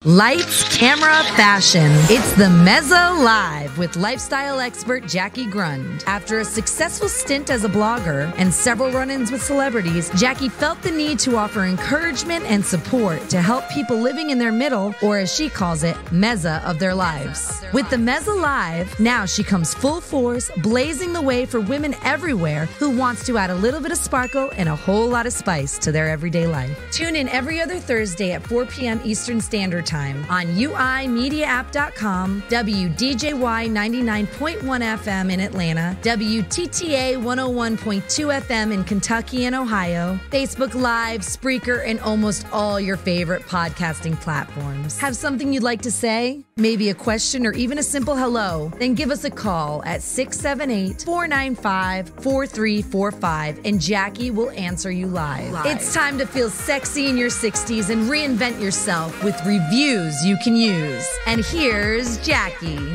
Lights, camera, fashion. It's the Mezzo Live with lifestyle expert Jackie Grund. After a successful stint as a blogger and several run-ins with celebrities, Jackie felt the need to offer encouragement and support to help people living in their middle, or as she calls it, mezza of their lives. With the Mezzo Live, now she comes full force, blazing the way for women everywhere who wants to add a little bit of sparkle and a whole lot of spice to their everyday life. Tune in every other Thursday at 4 p.m. Eastern Standard Time on UIMediaApp.com, WDJY 99.1 FM in Atlanta, WTTA 101.2 FM in Kentucky and Ohio, Facebook Live, Spreaker, and almost all your favorite podcasting platforms. Have something you'd like to say? Maybe a question or even a simple hello? Then give us a call at 678-495-4345 and Jackie will answer you live. It's time to feel sexy in your 60s and reinvent yourself with reviews you can use. And here's Jackie.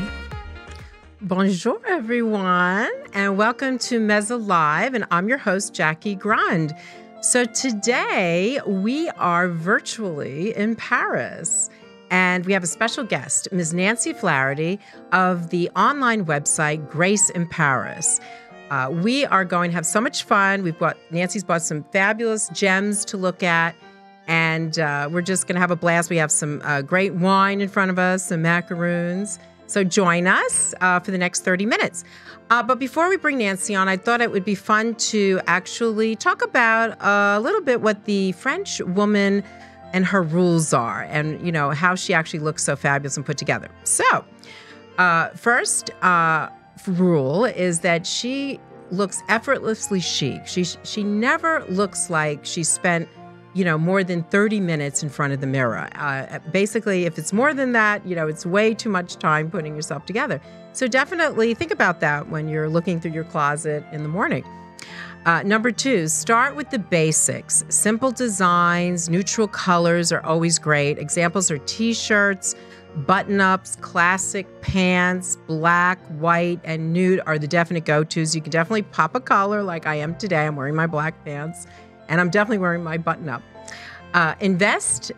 Bonjour, everyone, and welcome to Mezzo Live, and I'm your host, Jackie Grund. So today we are virtually in Paris, and we have a special guest, Ms. Nancy Flaherty of the online website Grace in Paris. We are going to have so much fun. Nancy's bought some fabulous gems to look at, and we're just going to have a blast. We have some great wine in front of us, some macaroons. So join us for the next 30 minutes. But before we bring Nancy on, I thought it would be fun to actually talk about a little bit what the French woman and her rules are, and how she actually looks so fabulous and put together. So first rule is that she looks effortlessly chic. She never looks like she spent more than 30 minutes in front of the mirror. Basically, if it's more than that, it's way too much time putting yourself together. So definitely think about that when you're looking through your closet in the morning. Number 2, start with the basics. Simple designs, neutral colors are always great. Examples are t-shirts, button-ups, classic pants, black, white, and nude are the definite go-tos. You can definitely pop a color like I am today. I'm wearing my black pants, and I'm definitely wearing my button-up.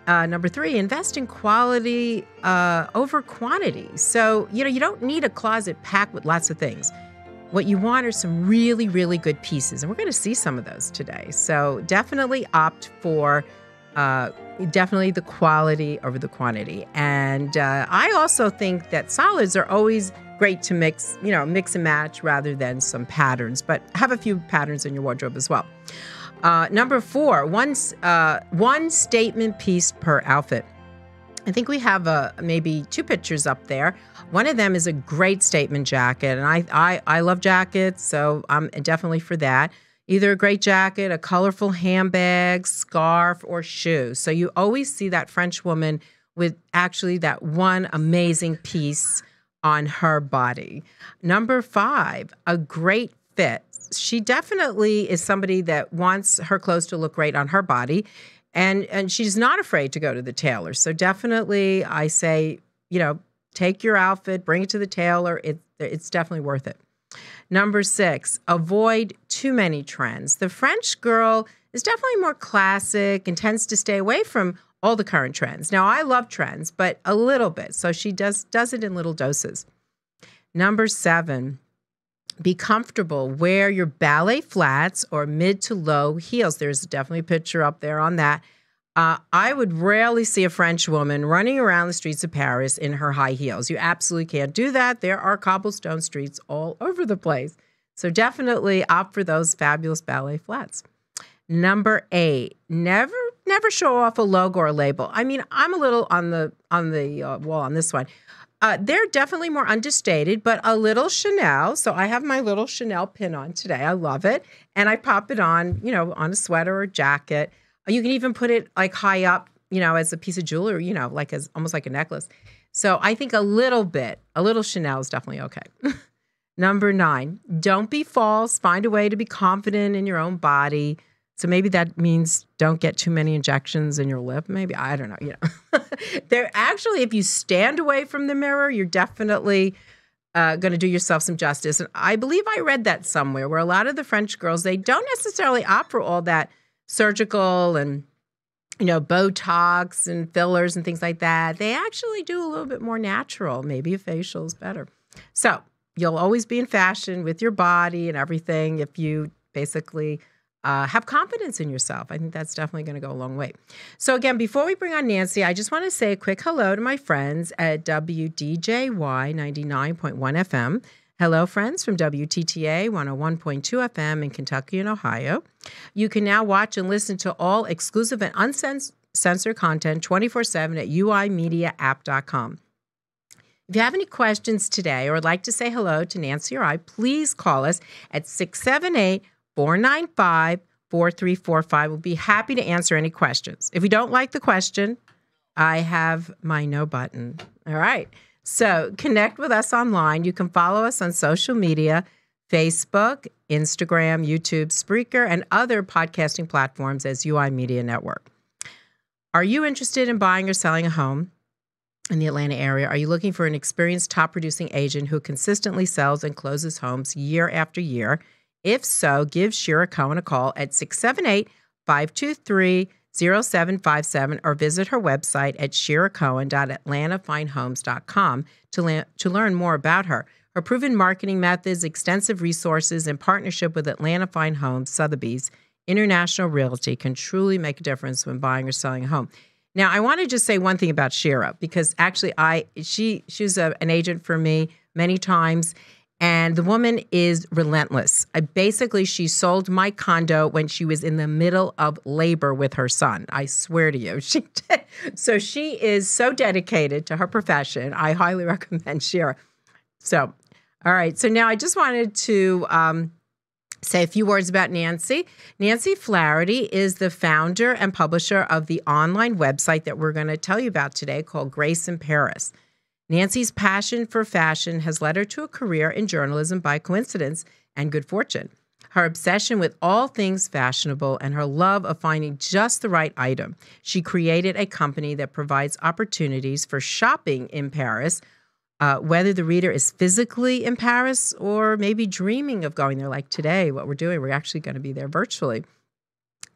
Number 3, invest in quality over quantity. So, you don't need a closet packed with lots of things. What you want are some really, really good pieces, and we're going to see some of those today. So definitely opt for definitely the quality over the quantity. And I also think that solids are always great to mix and match rather than some patterns, but have a few patterns in your wardrobe as well. Number 4, one statement piece per outfit. I think we have maybe 2 pictures up there. One of them is a great statement jacket, and I love jackets, so I'm definitely for that. Either a great jacket, a colorful handbag, scarf, or shoe. So you always see that French woman with actually that one amazing piece on her body. Number 5, a great fit. She definitely is somebody that wants her clothes to look great on her body, and she's not afraid to go to the tailor. So definitely I say, take your outfit, bring it to the tailor. It's definitely worth it. Number 6, avoid too many trends. The French girl is definitely more classic and tends to stay away from all the current trends. Now, I love trends, but a little bit. So she does it in little doses. Number 7, be comfortable. Wear your ballet flats or mid to low heels. There's definitely a picture up there on that. I would rarely see a French woman running around the streets of Paris in her high heels. You absolutely can't do that. There are cobblestone streets all over the place. So definitely opt for those fabulous ballet flats. Number 8, never show off a logo or a label. I mean, I'm a little on the wall on this one. They're definitely more understated, but a little Chanel. So I have my little Chanel pin on today. I love it. And I pop it on, on a sweater or a jacket. You can even put it like high up, as a piece of jewelry, like as almost like a necklace. So I think a little Chanel is definitely okay. Number 9, don't be false. Find a way to be confident in your own body. So maybe that means don't get too many injections in your lip. Maybe, I don't know, They're actually, if you stand away from the mirror, you're definitely going to do yourself some justice. And I believe I read that somewhere where a lot of the French girls, they don't necessarily opt for all that surgical and Botox and fillers and things like that. They actually do a little bit more natural. Maybe a facial is better. So you'll always be in fashion with your body and everything if you basically have confidence in yourself. I think that's definitely going to go a long way. So again, before we bring on Nancy, I just want to say a quick hello to my friends at WDJY 99.1 FM. Hello, friends from WTTA 101.2 FM in Kentucky and Ohio. You can now watch and listen to all exclusive and uncensored content 24/7 at uimediaapp.com. If you have any questions today or would like to say hello to Nancy or I, please call us at 678-495-4345. We'll be happy to answer any questions. If you don't like the question, I have my no button. All right. So connect with us online. You can follow us on social media, Facebook, Instagram, YouTube, Spreaker, and other podcasting platforms as UI Media Network. Are you interested in buying or selling a home in the Atlanta area? Are you looking for an experienced top-producing agent who consistently sells and closes homes year after year? If so, give Shira Cohen a call at 678-523-0757 or visit her website at shiracohen.atlantafinehomes.com to learn more about her. Her proven marketing methods, extensive resources, and partnership with Atlanta Fine Homes, Sotheby's International Realty can truly make a difference when buying or selling a home. Now, I want to just say one thing about Shira, because actually she was an agent for me many times, and the woman is relentless. Basically, she sold my condo when she was in the middle of labor with her son. I swear to you, she did. So she is so dedicated to her profession. I highly recommend Shira. So, all right. So now I just wanted to say a few words about Nancy. Nancy Flaherty is the founder and publisher of the online website that we're going to tell you about today called Grace in Paris. Nancy's passion for fashion has led her to a career in journalism by coincidence and good fortune. Her obsession with all things fashionable and her love of finding just the right item. She created a company that provides opportunities for shopping in Paris, whether the reader is physically in Paris or maybe dreaming of going there like today, what we're doing. We're actually going to be there virtually.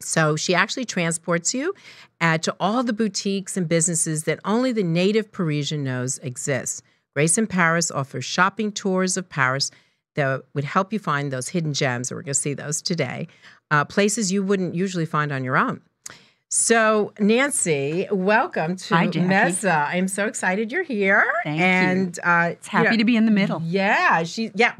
So she actually transports you to all the boutiques and businesses that only the native Parisian knows exist. Grace in Paris offers shopping tours of Paris that would help you find those hidden gems, and we're going to see those today, places you wouldn't usually find on your own. So, Nancy, welcome to Mezza. I'm so excited you're here. Thank you. It's happy to be in the middle. Yeah,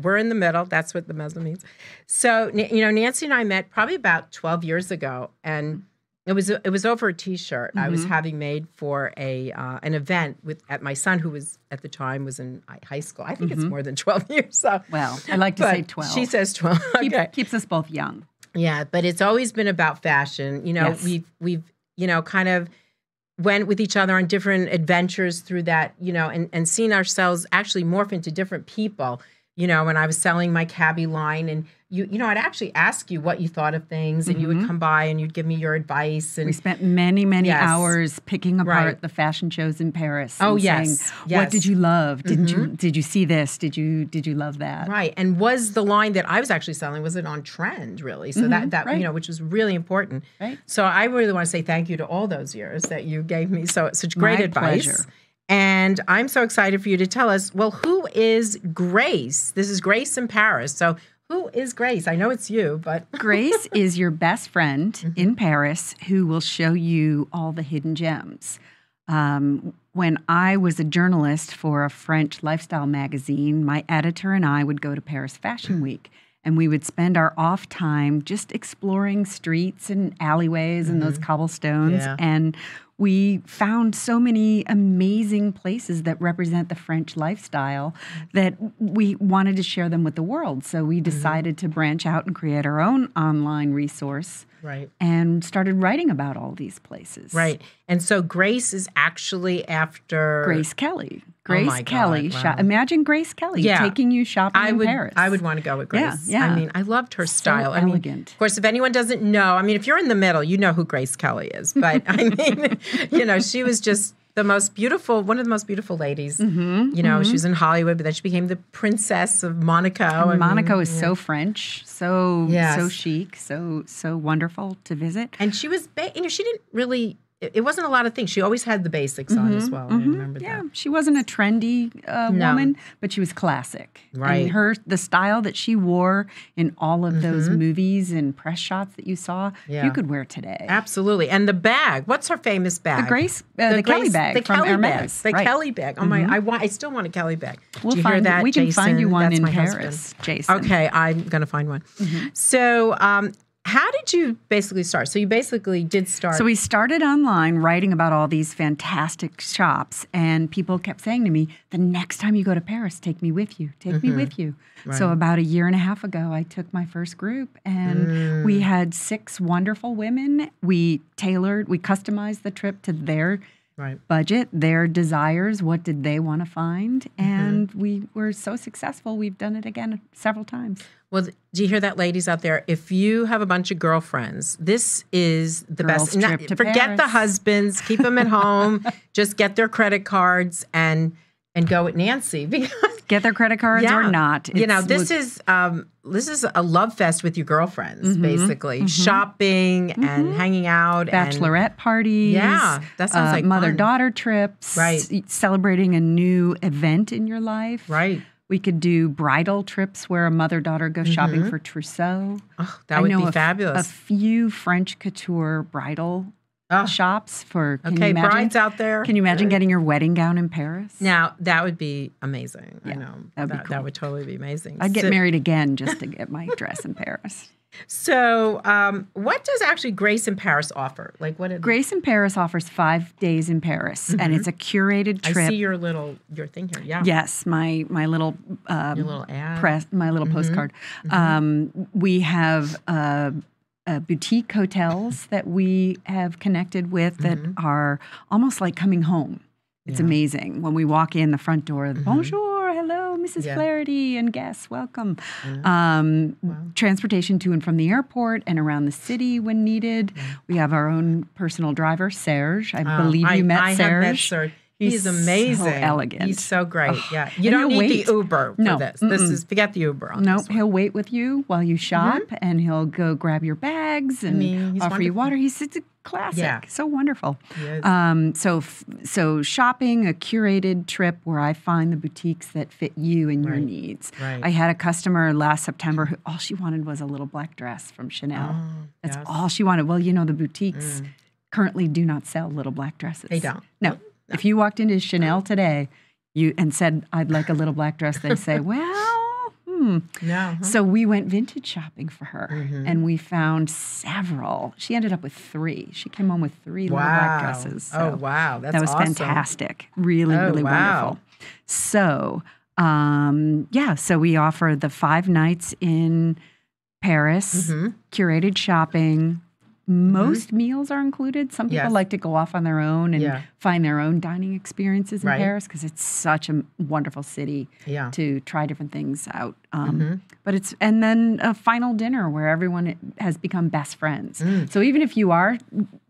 we're in the middle. That's what the Mezza means. So, Nancy and I met probably about 12 years ago, and it was over a T-shirt I was having made for an event at my son, who was at the time was in high school. I think it's more than 12 years. So, well, I like to say 12. She says 12. Okay. Keeps us both young. Yeah, but it's always been about fashion. Yes. We've kind of went with each other on different adventures through that, and seen ourselves actually morph into different people. When I was selling my cabbie line, and I'd actually ask you what you thought of things, and you would come by and you'd give me your advice. And we spent many hours picking apart the fashion shows in Paris. Oh, and yes. saying, what did you love? Did you see this? Did you love that? Right. And was the line that I was actually selling, was it on trend, really? So that right. Which was really important. Right. So I really want to say thank you to all those years that you gave me such great advice. Pleasure. And I'm so excited for you to tell us, well, who is Grace? This is Grace in Paris. So who is Grace? I know it's you, but... Grace is your best friend in Paris who will show you all the hidden gems. When I was a journalist for a French lifestyle magazine, my editor and I would go to Paris Fashion Week, and we would spend our off time just exploring streets and alleyways and those cobblestones. Yeah. And we found so many amazing places that represent the French lifestyle that we wanted to share them with the world. So we decided to branch out and create our own online resource. Right. And started writing about all these places. Right. And so Grace is actually after... Grace Kelly. Oh Grace my Kelly. God, wow. Imagine Grace Kelly taking you shopping in Paris. I would want to go with Grace. Yeah. I mean, I loved her style. So elegant. Of course, if anyone doesn't know, if you're in the middle, you know who Grace Kelly is. But she was just the most beautiful, one of the most beautiful ladies. She was in Hollywood, but then she became the Princess of Monaco. And Monaco is so French, so chic, so wonderful to visit. And she was, she didn't really it wasn't a lot of things. She always had the basics on as well. I remember Yeah, that. she wasn't a trendy woman, but she was classic. Right. And the style that she wore in all of those movies and press shots that you saw, Yeah. you could wear today. Absolutely. And the bag. What's her famous bag? The Kelly bag The from Kelly bag. Hermes. The Right. Kelly bag. Oh my! I still want a Kelly bag. We'll Did you hear find- that, we can Jason? find you one That's in my Paris, husband. Jason. Okay, I'm gonna find one. So, how did you basically start? So you basically did start. So we started online writing about all these fantastic shops, and people kept saying to me, the next time you go to Paris, take me with you. Take me with you. So about a year and a half ago, I took my first group, and we had 6 wonderful women. We customized the trip to their budget, their desires, what did they want to find, and we were so successful, we've done it again several times. Well, do you hear that, ladies out there? If you have a bunch of girlfriends, this is the Girls' best. trip to Forget the Paris. husbands; keep them at home. Just get their credit cards and go with Nancy. Because Get their credit cards or not. This is a love fest with your girlfriends, basically shopping and hanging out, Bachelorette parties. Yeah, that sounds like fun. mother-daughter trips. Right. Celebrating a new event in your life. Right. We could do bridal trips where a mother-daughter goes shopping for trousseau. Oh, that would be fabulous. A few French couture bridal shops for. Can you Okay, imagine, brides out there. Can you imagine getting your wedding gown in Paris? Now that would be amazing. I know that'd be cool. That would totally be amazing. I'd get married again just to get my dress in Paris. So, what does actually Grace in Paris offer? Like, what? Grace in Paris offers 5 days in Paris, and it's a curated trip. I see your thing here. Yeah. Yes, my little Your little ad. press, my little postcard. We have boutique hotels that we have connected with that are almost like coming home. It's amazing when we walk in the front door. Bonjour, hello, Mrs. Flaherty and guests, welcome. Transportation to and from the airport and around the city when needed. We have our own personal driver, Serge. I believe you met Serge. have met Serge. He's amazing. So elegant. He's so great. Yeah. You And don't he'll need wait. the Uber for No. this. This is forget the Uber on No, this one. he'll wait with you while you shop, and he'll go grab your bags and he's offer you wonderful. water. It's a classic. Yeah. So wonderful. He is. So shopping, a curated trip where I find the boutiques that fit you and your needs. Right. I had a customer last September who all she wanted was a little black dress from Chanel. That's all she wanted. Well, the boutiques currently do not sell little black dresses. They don't. No. If you walked into Chanel today and said, I'd like a little black dress, they say, well, No. So we went vintage shopping for her, and we found several. She ended up with 3. She came home with 3 little black dresses. So wow. That's that was awesome. fantastic. Really, really wow. wonderful. So, so we offer the 5 nights in Paris, curated shopping. Most meals are included. Some people like to go off on their own and find their own dining experiences in Paris because it's such a wonderful city to try different things out. And then a final dinner where everyone has become best friends. So even if you are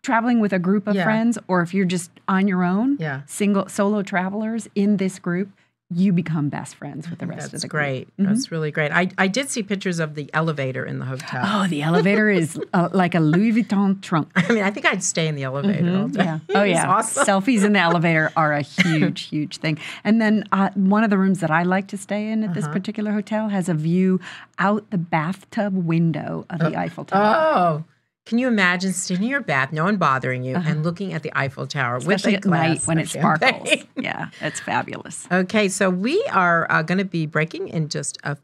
traveling with a group of friends, or if you're just on your own, solo travelers in this group, you become best friends with the rest of the group. That's great. That's really great. I did see pictures of the elevator in the hotel. Oh, the elevator is like a Louis Vuitton trunk. I mean, I think I'd stay in the elevator all day. Yeah. Oh, yeah. Awesome. Selfies in the elevator are a huge, huge thing. And then one of the rooms that I like to stay in at this particular hotel has a view out the bathtub window of the Eiffel Tower. Oh, can you imagine sitting in your bath, no one bothering you, and looking at the Eiffel Tower Especially with a at night glass when of it sparkles. champagne? Yeah, it's fabulous. Okay, so we are going to be breaking in just a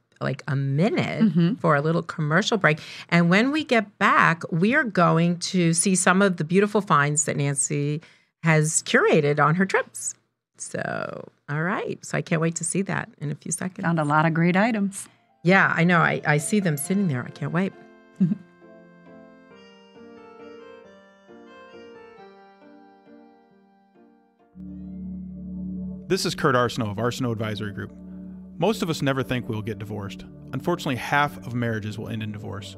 minute for a little commercial break. And when we get back, we are going to see some of the beautiful finds that Nancy has curated on her trips. So, all right. So I can't wait to see that in a few seconds. Found a lot of great items. Yeah, I know. I see them sitting there. I can't wait. This is Kurt Arsenault of Arsenault Advisory Group. Most of us never think we'll get divorced. Unfortunately, half of marriages will end in divorce.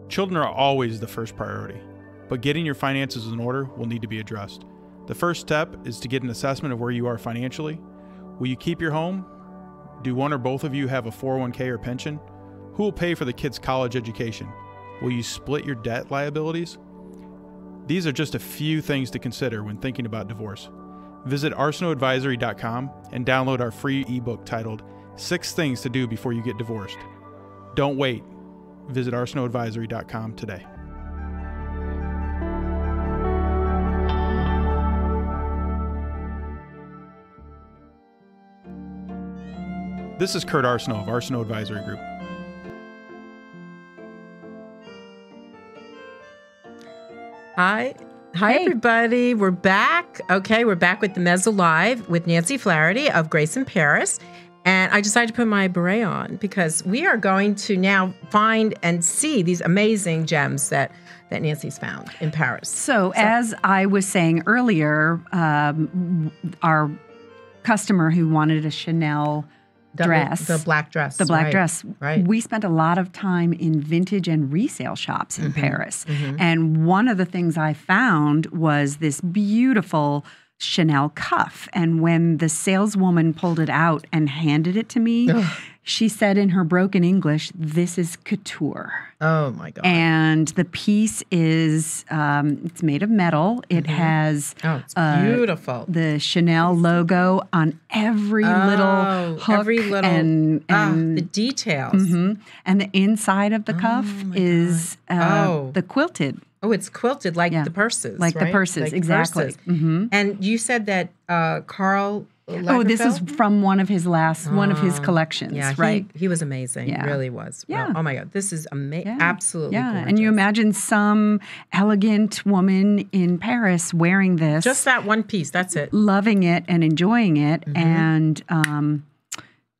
Children are always the first priority, but getting your finances in order will need to be addressed. The first step is to get an assessment of where you are financially. Will you keep your home? Do one or both of you have a 401k or pension? Who will pay for the kids' college education? Will you split your debt liabilities? These are just a few things to consider when thinking about divorce. Visit arsenaultadvisory.com and download our free ebook titled 6 Things to Do Before You Get Divorced. Don't wait. Visit arsenaultadvisory.com today. This is Kurt Arsenault of Arsenault Advisory Group. Hi, Hey. everybody. We're back. Okay, we're back with the Mezzo Live with Nancy Flaherty of Grace in Paris. And I decided to put my beret on because we are going to now find and see these amazing gems that Nancy's found in Paris. So as I was saying earlier, our customer who wanted a Chanel dress, The black dress. the black right, dress, Right. we spent a lot of time in vintage and resale shops in Paris. And one of the things I found was this beautiful Chanel cuff. And when the saleswoman pulled it out and handed it to me, she said in her broken English, "This is couture." Oh, my God. And the piece is, it's made of metal. It has Oh, it's beautiful. the Chanel logo on every little hook every little and the details. and the inside of the cuff is the quilted. Oh, it's quilted like Yeah. the purses, Like the right? purses, Like exactly. purses. And you said that Karl Oh, this is Lagerfeld? from one of his collections, Yeah, right? He was amazing. Yeah. Really was. Yeah. Well, oh my God, this is Yeah. absolutely Yeah, gorgeous. and you imagine some elegant woman in Paris wearing this, just that one piece. That's it. loving it and enjoying it, and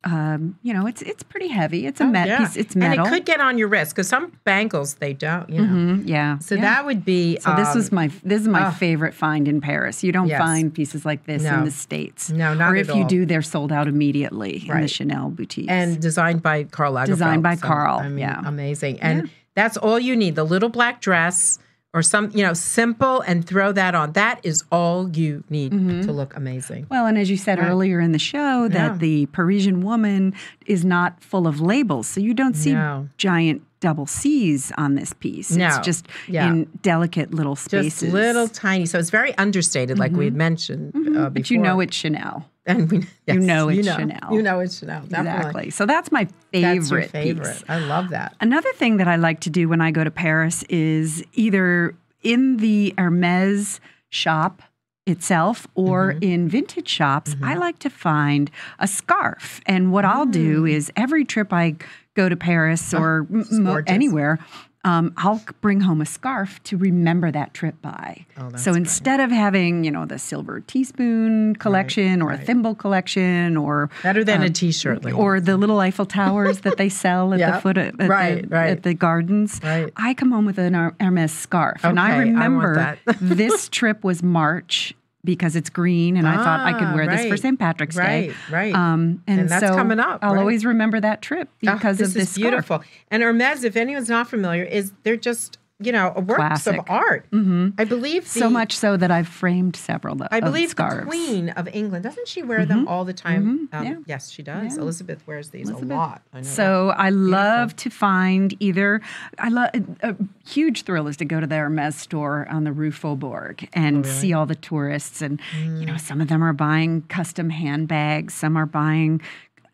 it's pretty heavy. It's a piece. It's metal. and it could get on your wrist because some bangles they don't. You know. Yeah. So yeah. that would be. So this is my favorite find in Paris. You don't Yes. find pieces like this No. in the States. No, not Or at if you all. do, they're sold out immediately in the Right. Chanel boutiques. and designed by Karl Lagerfeld. Designed by So, Karl, I mean, yeah. amazing. And that's all you need. The little black dress or some, simple, and throw that on. That is all you need to look amazing. well, and as you said earlier in the show, Yeah. that the Parisian woman is not full of labels, so you don't see No. giant double C's on this piece. No. It's just Yeah. in delicate little spaces. Just little tiny. So it's very understated, like we had mentioned before. But you know it's Chanel. And you know it's Chanel. You know it's Chanel. Definitely. Exactly. So that's my favorite That's your favorite. piece. I love that. Another thing that I like to do when I go to Paris is either in the Hermès shop itself or in vintage shops, I like to find a scarf. And what I'll do is every trip I go to Paris or gorgeous. anywhere, I'll bring home a scarf to remember that trip by. that's So great. instead of having, the silver teaspoon collection or a thimble collection or Better than a T-shirt. lady. or the little Eiffel Towers that they sell at Yeah. the foot of Right. at the gardens. Right. I come home with an Hermes scarf, and I Okay, I want remember that. this trip was March because it's green, and I thought I could wear this for right. St. Patrick's Day. Right. And that's so coming up, I'll right? always remember that trip because of this is beautiful. scarf. And Hermes, if anyone's not familiar, they're just a works Classic. of art. I believe So much so that I've framed several I believe of scarves. the Queen of England, doesn't she wear them all the time? Yeah. Yes, she does. Yeah. Elizabeth wears these a lot. I know So I love to find a huge thrill is to go to the Hermes store on the Rue Faubourg and see all the tourists. And, some of them are buying custom handbags, some are buying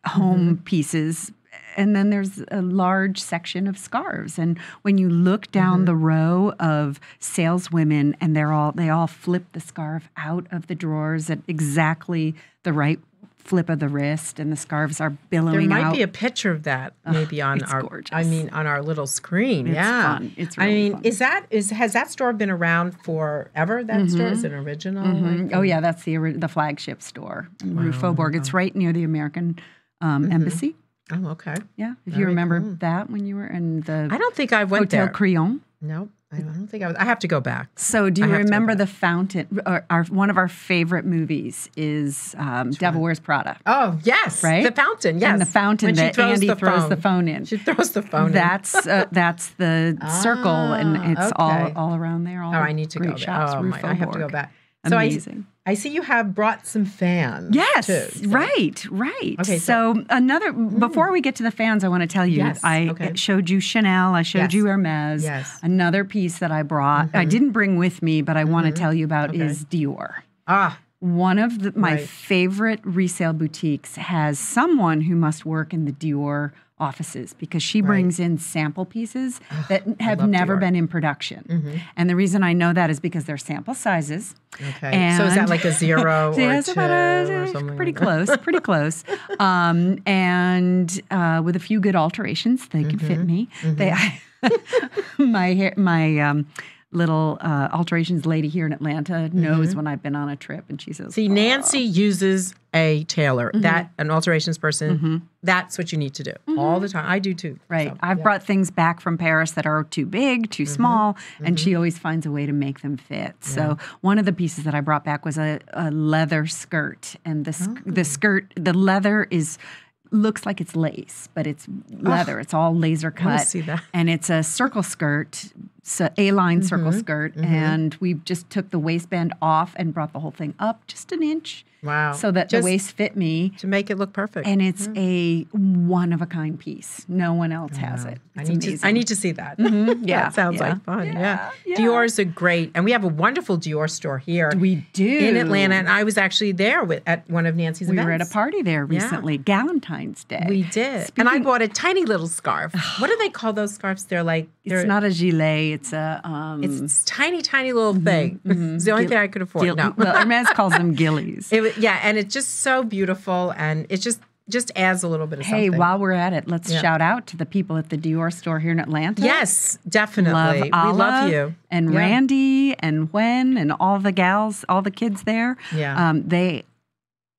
home pieces. And then there's a large section of scarves. And when you look down the row of saleswomen and they all flip the scarf out of the drawers at exactly the right flip of the wrist, and the scarves are billowing There out. might be a picture of that maybe on it's our gorgeous. on our little screen. It's yeah. fun. It's really fun. Has that store been around forever? That store is an original. like, Oh yeah, that's the flagship store, Rue Faubourg. It's right near the American Embassy. Oh, okay. Yeah, if Very you remember cool. that when you were in the I don't think I went Hotel there. Crillon. No, I don't think I was. I have to go back. So do I you have to go remember back. the fountain? One of our favorite movies is Devil Wears Prada. Oh, yes. Right? The fountain, yes. And the fountain When she that throws Andy the throws phone. the phone in. She throws the phone in. That's the circle, and it's okay. all around there. All Oh, I need to great go there. shops, Oh, Rue my, I have to go Faubourg. back. Amazing. I see you have brought some fans. Yes, too, so- right. Okay, so another, before we get to the fans, I want to tell you, Yes, I okay. showed you Chanel, I showed Yes. you Hermes. Yes. Another piece that I brought, I didn't bring with me, but I want to tell you about Okay. is Dior. Ah, One of my Right. favorite resale boutiques has someone who must work in the Dior offices because she brings in sample pieces that have love never Dior. been in production. And the reason I know that is because they're sample sizes. okay. And So is that like a 0 or yeah, 2 it's about or something? pretty like that? close, pretty close. And with a few good alterations, they can fit me. They, my little alterations lady here in Atlanta knows when I've been on a trip, and she says, See, Nancy uses a tailor, that an alterations person. That's what you need to do all the time. I do too. Right. So, I've brought things back from Paris that are too big, too small, and she always finds a way to make them fit. So one of the pieces that I brought back was a leather skirt, and the leather looks like it's lace, but it's leather. It's all laser cut. see that. And it's a circle skirt, so A-line circle skirt, and we just took the waistband off and brought the whole thing up just an inch. Wow. So that the Just waist fit me. to make it look perfect. And it's a one-of-a-kind piece. No one else has it. It's amazing. I need to see that. Yeah, That sounds yeah, like fun. Yeah. yeah. Dior's a great, and we have a wonderful Dior store here. We do. In Atlanta, and I was actually there at one of Nancy's We events. were at a party there recently, Valentine's Day. We did. And I bought a tiny little scarf. What do they call those scarves? They're like, It's not a gilet. It's a it's tiny, tiny little thing. It's the only thing I could afford. No. Well, Hermes calls them gillies. And it's just so beautiful, and it just adds a little bit of Hey, something. while we're at it, let's shout out to the people at the Dior store here in Atlanta. Yes, definitely. Love We love Ala you. and Yeah. Randy and Gwen and all the gals, all the kids there. Yeah. They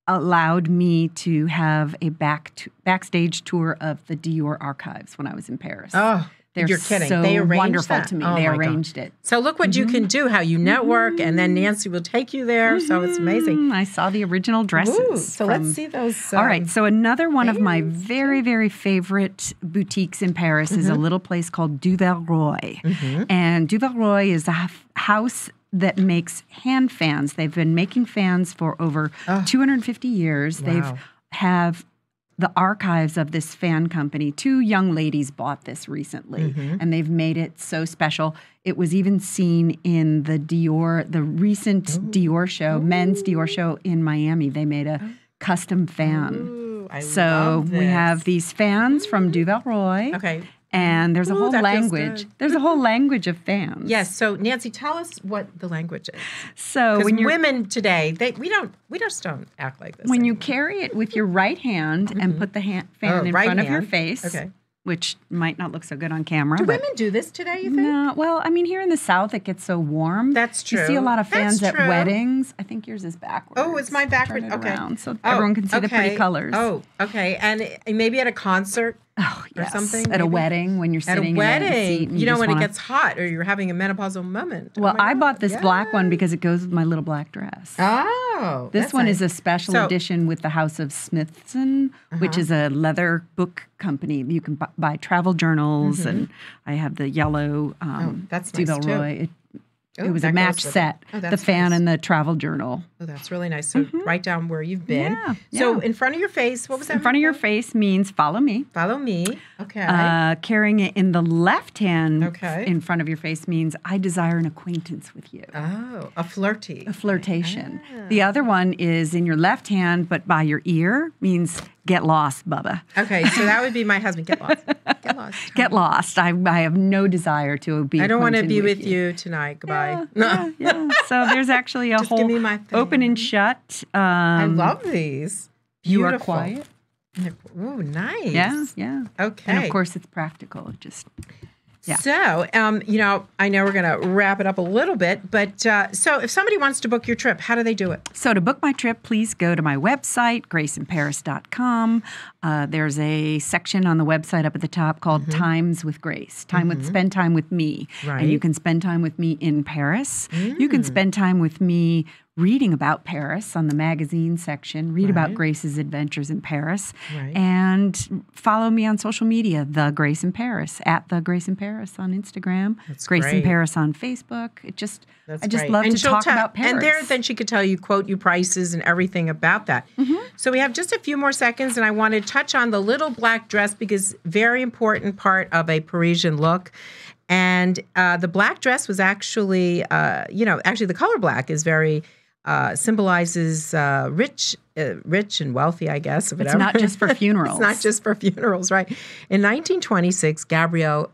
allowed me to have a backstage tour of the Dior archives when I was in Paris. Oh, They're you're kidding. so They arranged wonderful that? to me. Oh, They my God. arranged it. So look what you can do, how you network, and then Nancy will take you there. So it's amazing. I saw the original dresses. Ooh, so let's see those. All right. So another one of my very, very favorite boutiques in Paris is a little place called Duvalroy. And Duvalroy is a house that makes hand fans. They've been making fans for over 250 years. Wow. They've have the archives of this fan company. 2 young ladies bought this recently, and they've made it so special. It was even seen in the recent Dior show, men's Dior show in Miami. They made a custom fan. Ooh, I So love we this. have these fans from Duvalroy. Okay. And there's a Ooh, whole that feels language. good. There's a whole language of fans. Yes. So Nancy, tell us what the language is. So Because when you're women today, we just don't act like this. when you anymore. carry it with your right hand and put the fan Oh, in right front of your hand. face, Okay. which might not look so good on camera. Do but women do this today, you think? no, well, I mean, here in the South, it gets so warm. That's You see a true. lot of fans That's at true. weddings. I think yours is backwards. Oh, it's my backward. Turn it Okay. around so Oh, everyone can see the pretty okay. colors. Oh, okay. And maybe at a concert Oh, or yes. something. At a maybe? wedding when you're At sitting a in the seat. wedding, and you know, just when wanna- it gets hot or you're having a menopausal moment. Oh Well, my I God. bought this black one Yeah. because it goes with my little black dress. Oh, This that's one nice. is a special So- edition with the House of Smithson, which is a leather book company. You can buy travel journals, and I have the yellow that's nice, too. Duvalroy. Oh, It was a that match goes with it. set, Oh, the that's fan nice. and the travel journal. Oh, that's really nice. So write down where you've been. Yeah, So yeah. in front of your face, what was that? In front of your mean? face means follow me. Follow me. Okay. Carrying it in the left hand Okay. in front of your face means I desire an acquaintance with you. Oh, a flirty. A flirtation. The other one is in your left hand, but by your ear means get lost, Bubba. Okay, so that would be my husband. Get lost. Get lost. Get lost. I have no desire to be. I don't want to acquainted be with you tonight. Goodbye. Yeah. So there's actually a Just whole give me my thing. open and shut. I love these. You are Beautiful. quiet. Ooh, nice. Yeah. Okay. And of course, it's practical. Just yeah. So, I know we're going to wrap it up a little bit, but so if somebody wants to book your trip, how do they do it? So to book my trip, please go to my website, graceinparis.com. There's a section on the website up at the top called Times with Grace. Spend time with me. Right. And you can spend time with me in Paris. You can spend time with me reading about Paris on the magazine section, read about Grace's adventures in Paris, and follow me on social media, The Grace in Paris, at The Grace in Paris on Instagram, Grace in Paris on Facebook. I just love to talk about Paris. And then she could quote you prices and everything about that. So we have just a few more seconds, and I want to touch on the little black dress because very important part of a Parisian look. And the black dress was actually, actually the color black is very symbolizes rich and wealthy, I guess. It's not just for funerals. It's not just for funerals, right? In 1926, Gabrielle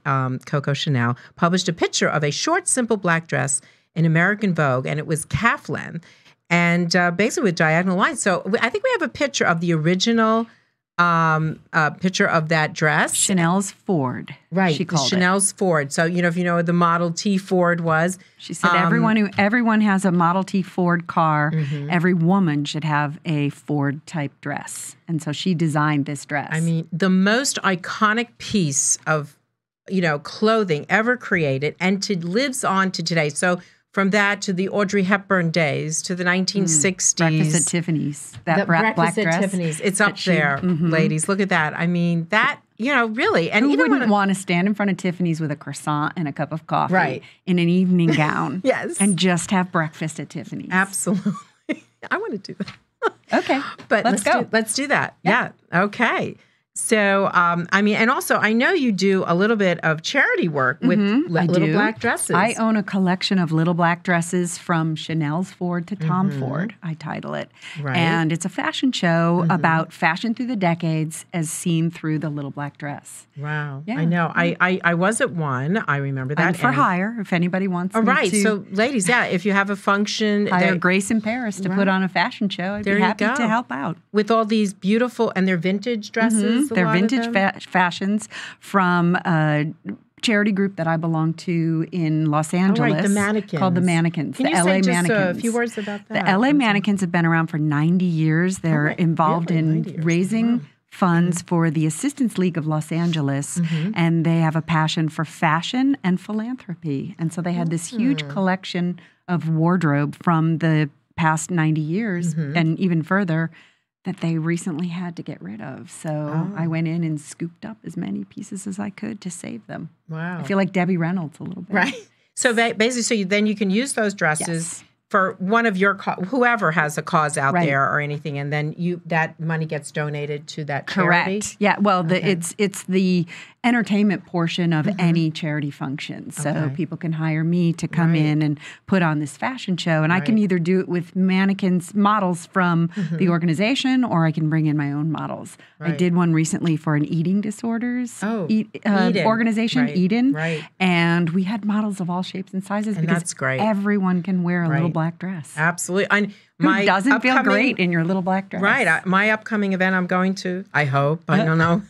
Coco Chanel published a picture of a short, simple black dress in American Vogue, and it was calf length and basically with diagonal lines. So I think we have a picture of the original picture of that dress. Chanel's Ford. Right. She called Chanel's Ford. So, if you know what the Model T Ford was. She said everyone has a Model T Ford car. Every woman should have a Ford type dress. And so she designed this dress. I mean, the most iconic piece of, clothing ever created and lives on to today. So from that to the Audrey Hepburn days to the 1960s. Breakfast at Tiffany's. That black dress. Breakfast at Tiffany's. It's up there, ladies. Look at that. I mean, that, really. And who wouldn't want to stand in front of Tiffany's with a croissant and a cup of coffee in an evening gown yes. and just have breakfast at Tiffany's? Absolutely. I want to do that. Okay. But let's go. Let's do that. Yeah. Okay. So, and also I know you do a little bit of charity work with little black dresses. I own a collection of little black dresses from Chanel's Ford to Tom Ford, I title it. Right. And it's a fashion show about fashion through the decades as seen through the little black dress. Wow. Yeah. I know. I was at one. I remember that. And for hire, if anybody wants me to. So, ladies, if you have a function. Hire Grace in Paris to put on a fashion show. I'd be happy to help out. With all these beautiful, and they're vintage dresses. They're vintage fashions from a charity group that I belong to in Los Angeles. The Mannequins. Called the Mannequins. Can the you LA say just Mannequins. a few words about that? The LA Mannequins have been around for 90 years. They're involved in raising funds for the Assistance League of Los Angeles, and they have a passion for fashion and philanthropy. And so they had this huge collection of wardrobe from the past 90 years and even further that they recently had to get rid of. So I went in and scooped up as many pieces as I could to save them. Wow. I feel like Debbie Reynolds a little bit. Right. So basically, then you can use those dresses for one of your, whoever has a cause out there or anything, and then that money gets donated to that charity? Correct. Yeah, well, it's the entertainment portion of any charity function. So people can hire me to come in and put on this fashion show. And I can either do it with models from the organization, or I can bring in my own models. I did one recently for an eating disorders organization, Eden. Right. And we had models of all shapes and sizes because that's great. Everyone can wear a little black dress. Absolutely. Who doesn't feel great in your little black dress? Right. My upcoming event I'm going to, I hope, I don't know,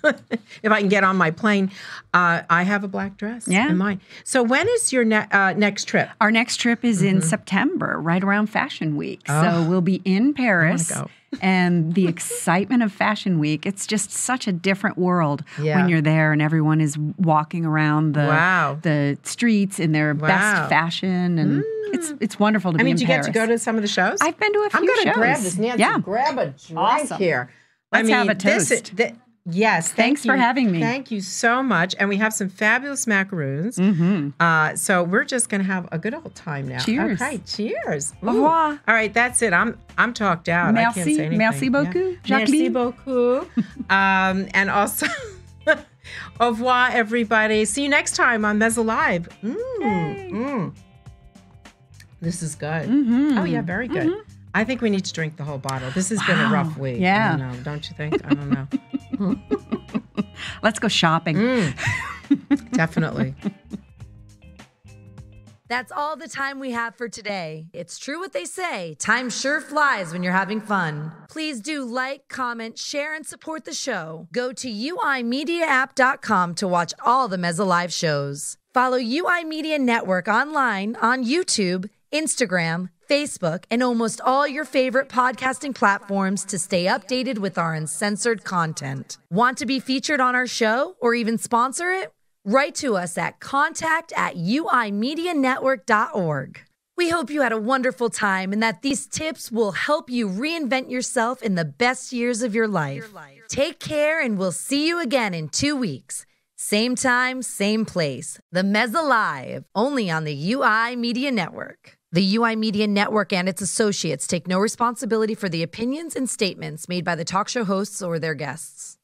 if I can get on my plane, I have a black dress in mind. So when is your next trip? Our next trip is in September, right around Fashion Week. So we'll be in Paris. I wanna go. And the excitement of Fashion Week, it's just such a different world when you're there and everyone is walking around the streets in their best fashion. And it's wonderful to be in Paris. Do you get to go to some of the shows? I've been to a few shows. I'm going to grab this, Nancy. Grab a drink here. Let's have a toast. Yes. Thanks for having me. Thank you so much. And we have some fabulous macaroons. So we're just going to have a good old time now. Cheers. Okay, cheers. Au revoir. All right, that's it. I'm talked out. Merci. I can't say anything. Merci beaucoup, Jacqueline. Merci beaucoup. And also, au revoir, everybody. See you next time on Mezzo Live. This is good. Oh, yeah, very good. I think we need to drink the whole bottle. This has been a rough week. Yeah. I don't know. Don't you think? I don't know. Let's go shopping. Definitely. That's all the time we have for today. It's true what they say. Time sure flies when you're having fun. Please do like, comment, share, and support the show. Go to uimediaapp.com to watch all the Mezzo Live shows. Follow UI Media Network online on YouTube, Instagram, Facebook, and almost all your favorite podcasting platforms to stay updated with our uncensored content. Want to be featured on our show or even sponsor it? Write to us at contact@uimedianetwork.org. We hope you had a wonderful time and that these tips will help you reinvent yourself in the best years of your life. Take care, and we'll see you again in 2 weeks. Same time, same place. The Mezza Live, only on the UI Media Network. The UI Media Network and its associates take no responsibility for the opinions and statements made by the talk show hosts or their guests.